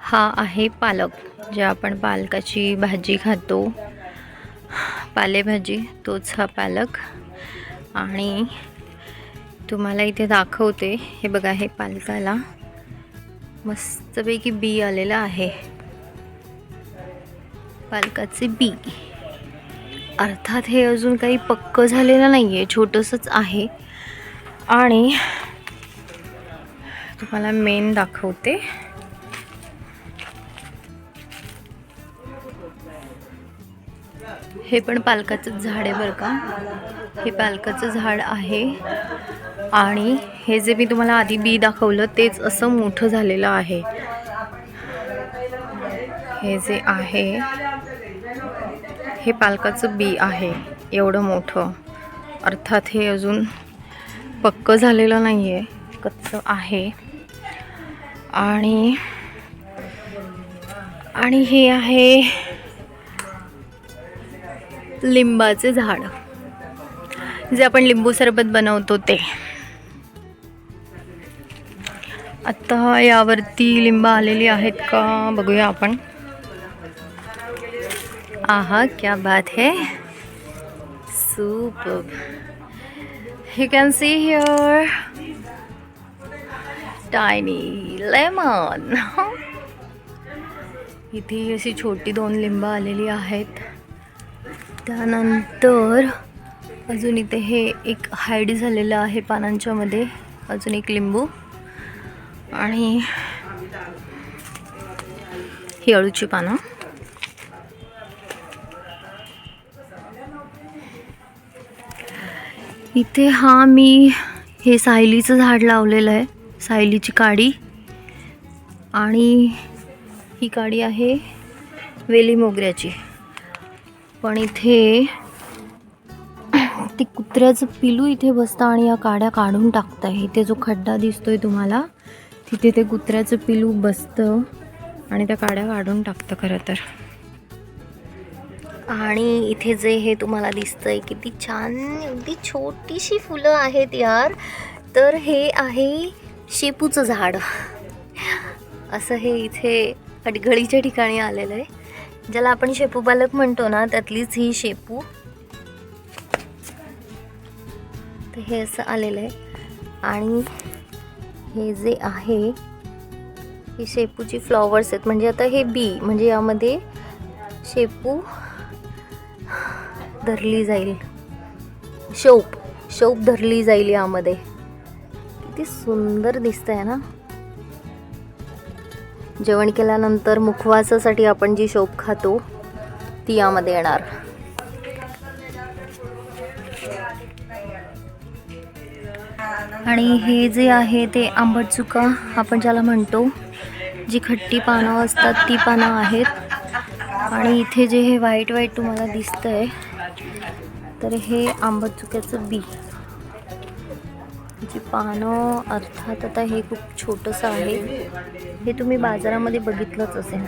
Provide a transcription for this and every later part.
हा आहे पालक, जे आपण पालकाची भाजी खातो, पालेभाजी, तोच हा पालक. आणि तुम्हाला इथे दाखवते, हे बघा, हे पालकाला मस्तपैकी बी आलेलं आहे. पालकाचे बी, अर्थात हे अजून काही पक्क झालेलं नाही आहे, छोटंसंच आहे. आणि तुम्हाला मेन दाखवते, हे पण पालकाचं झाड आहे बरं का. हे पालकाचं झाड आहे आणि हे जे मी तुम्हाला आधी बी दाखवलं तेच असं मोठं झालेलं आहे. हे जे आहे हे पालकाचं बी आहे, एवढं मोठं. अर्थात हे अजून पक्क झालेलं नाही आहे, कच्चं आहे. आणि हे आहे लिंबाचे झाड, जे आपण लिंबू सरबत बनवतो ते. आता यावरती लिंब आलेली आहेत का बघूया आपण. आहा, क्या बात है, super. You can see here tiny lemon. इथे अशी छोटी 2 लिंब आलेली आहेत. त्यानंतर अजून इथे हे एक हाईड झालेलं आहे पानांच्या मध्ये, अजून एक लिंबू. आणि ही अळूची पानं. इथे मी हे सायलीचं झाड लावलेलं आहे, सायलीची काडी. आणि ही काडी आहे वेली मोगऱ्याची. पण इथे ते कुत्र्याचं पिलू इथे बसतं आणि या काड्या काढून टाकतं. इथे जो खड्डा दिसतोय तुम्हाला, तिथे ते कुत्र्याचं पिलू बसतं आणि त्या काड्या काढून टाकतं खरं तर. आणि इथे जे हे तुम्हाला दिसतंय, किती छान, अगदी छोटीशी फुलं आहेत यार. तर हे आहे शेपूचं झाड. असं हे इथे अडगळीच्या ठिकाणी आलेलं आहे, ज्याला आपण शेपू पालक म्हणतो ना, त्यातलीच ही शेपू. तर हे असं आलेलं आहे. आणि हे जे आहे ही शेपूची फ्लॉवर्स आहेत. म्हणजे आता हे बी, म्हणजे यामध्ये शेपू धरली जाईल, शोप धरली जाईल यामध्ये. किती सुंदर दिसतंय ना. जेवण केल्यानंतर मुखवासासाठी आपण जी शोप खातो ती यामध्ये येणार. आणि हे जे आहे ते आंबट चुका आपण ज्याला म्हणतो, जी खट्टी पानं असतात ती पानं आहेत. आणि इथे जे हे व्हाईट तुम्हाला दिसतंय, तर हे आंबट चुक्याचं बी, जी पानं. अर्थात आता हे खूप छोटंसं आहे, हे तुम्ही बाजारामध्ये बघितलंच असेल.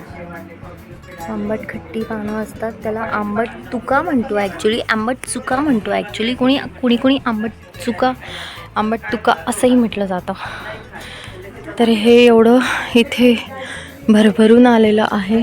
आंबट खट्टी पानं असतात, त्याला आंबट तुका म्हणतो ॲक्च्युली, आंबट चुका म्हणतो ॲक्च्युली. कुणी आंबट तुका असंही म्हटलं जातं. तर हे एवढं इथे भरभरून आलेलं आहे.